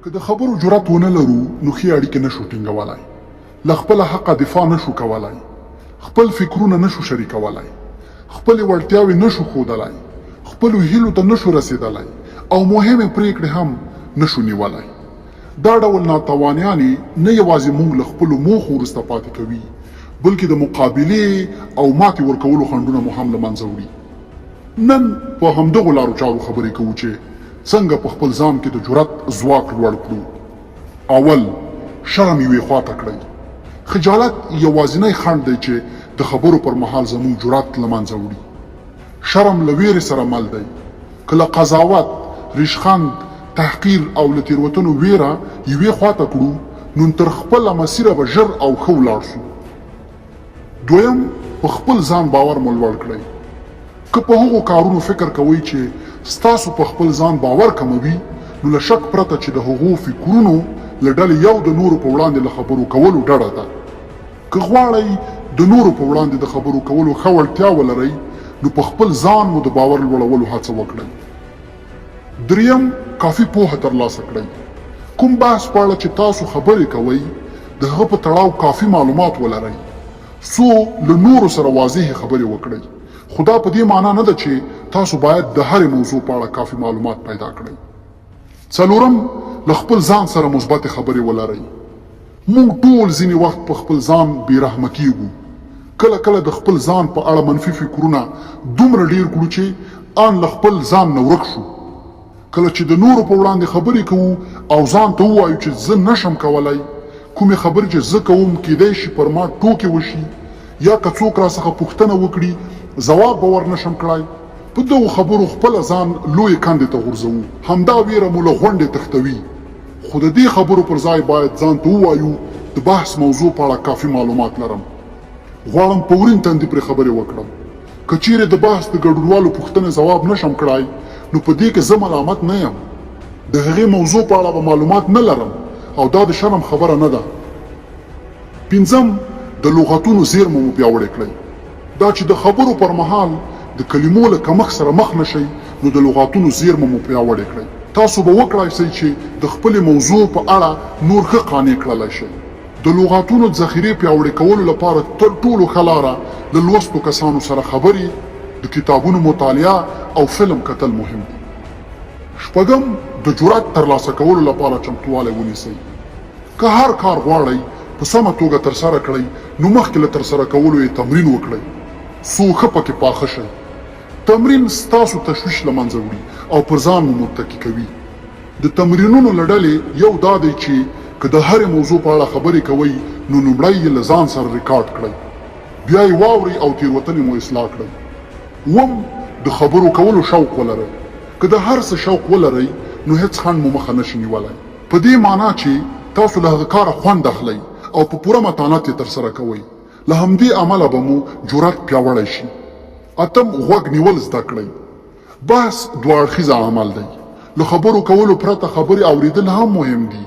که د خبرو جرأت ونه لرو نو ښې اړیکې نشو ټینګولی، له خپله حقه دفاع نشو کولی، خپل فکرونه نشو شریکولی، خپلې وړتیاوې نشو ښودلی، خپلو هیلو ته نشو رسېدلی او مهمې پریکړې هم نشو نیولی. دا ډول ناتوانیانې نه یوازې موږ له خپلو موخو وروسته پاتې کوي، بلکې د مقابلې او ماتې ورکولو خنډونه مو هم له منځه وړي. نن په همدغو لارو چارو خبرې کوو چې څنګه په خپل ځان کې د جرأت ځواک لوړ کړو. اول، شرم یوې خواته کړئ. خجالت یوازینی خنډ دی چې د خبرو پر مهال زموږ جرأت له منځه وړي. شرم له ویرې سره مل دی. که له قضاوت، ریشخند، تحقیر او له تېروتنو ویره یوې خواته کړو نو تر خپله مسیره به ژر او ښه ولاړ شو. دویم، په خپل ځان باور مو لوړ کړئ. که په هغو کارونو فکر کوئ چې ستاسو په خپل ځان باور کموي نو له شک پرته چې د هغو فکرونو له ډلې یو د نورو په وړاندې له خبرو کولو ډډه ده. که غواړئ د نورو په وړاندې د خبرو کولو ښه وړتیا ولرئ نو په خپل ځان مو د باور لوړولو هڅه وکړئ. دریم، کافي پوهه ترلاسه کړئ. کوم بحث په اړه چې تاسو خبرې کوئ د هغه په تړاو کافي معلومات ولرئ څو له نورو سره واضح خبرې وکړئ. خو دا په دې معنا نه ده چې تاسو باید د هرې موضوع په اړه کافي معلومات پیدا کړئ. څلورم، له خپل ځان سره مثبتې خبرې ولرئ. موږ ټول ځینې وخت په خپل ځان بېرحمه کیږو. کله کله د خپل ځان په اړه منفي فکرونه دومره ډیر کړو چې ان له خپل ځان نه ورک شو. کله چې د نورو په وړاندې خبرې کوو او ځان ته ووایو چې زه نشم کولی، کومې خبرې چې زه کوم کیدای شي پر ما ټوکې وشي، یا که څوک راڅخه پوښتنه وکړي ځواب به ورنشم کړی، په دغو خبرو خپله ځان لویې کندې ته غورځوو. همدا ویره مو له غونډې تښتوي. خو د دې خبرو پر ځای باید ځان ته ووایو د بحث موضوع په اړه کافي معلومات لرم، غواړم په ورین تندي پرې خبرې وکړم. که چیرې د بحث د ګډونوالو پوښتنې ځواب نشم کړی نو په دې کې زه ملامت نه یم. د هغې موضوع په اړه به معلومات نه لرم او دا د شرم خبره نه ده. پنځم، د لغتونو زیرمه مو پیاوړې کړئ. دا چې د خبرو پر مهال د کلمو له کمښت سره مخ نشئ نو د لغاتونو زیرمه مو پیاوړې کړئ. تاسو به وکړای شئ چې د خپلې موضوع په اړه نور ښه قانع کړلی شئ. د لغاتونو ذخیرې پیاوړې کولو لپاره تر ټولو ښه لاره له لوستو کسانو سره خبرې، د کتابونو مطالعه او فلم کتل مهم دي. شپږم، د جرأت ترلاسه کولو لپاره چمتووالی ونیسئ. که هر کار غواړئ په سمه توګه ترسره کړئ نو مخکې له ترسره کولو یې تمرین وکړئ څو ښه پکې پاخه شئ. تمرین ستاسو تشویش له منځه وړي او پر ځان مو متکي کوي. د تمرینونو له ډلې یو دا دی چې که د هرې موضوع په اړه خبرې کوئ نو لومړی یې له ځان سره ریکارډ کړئ، بیا یې واورئ او تېروتنې مو اصلاح کړئ. اووم، د خبرو کولو شوق ولرئ. که د هر څه شوق ولرئ نو هیڅ خنډ مو مخه نشي نیولی، په دې معنا چې تاسو له هغه کاره خوند اخلئ او په پوره متانت یې ترسره کوئ. له همدې امله به مو جرأت پیاوړی شي. اتم، غوږ نیول زده کړئ. بحث دوه اړخیزه عمل دی. له خبرو کولو پرته خبرې اورېدل هم مهم دي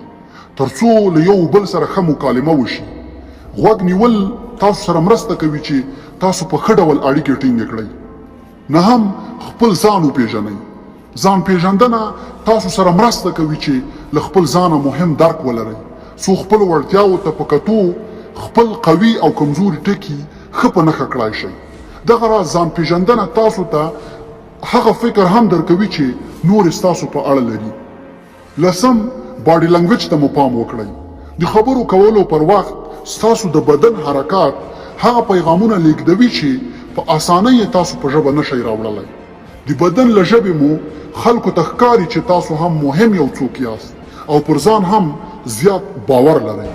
تر څو له یو بل سره ښه مکالمه وشي. غوږ نیول تاسو سره مرسته کوي چې تاسو په ښه ډول اړیکې ټینګې کړئ. نهم، خپل ځان وپېژنئ. ځان پېژندنه تاسو سره مرسته کوي چې له خپل ځانه مهم درک ولرئ څو خپلو وړتیاوو ته په کتو خپل قوي او کمزوري ټکي ښه په نښه کړای شئ. دغه راز ځان پېژندنه تاسو ته هغه فکر هم درکوي چې نور ستاسو په اړه لري. لسم، باډي لنګویج ته مو پام وکړئ. د خبرو کولو پر وخت ستاسو د بدن حرکات هغه پیغامونه لیږدوي چې په اسانۍ یې تاسو په ژبه نشئ راوړلی. د بدن له ژبې مو خلکو ته ښکاري چې تاسو هم مهم یو څوک یاست او پر ځان هم زیات باور لرئ.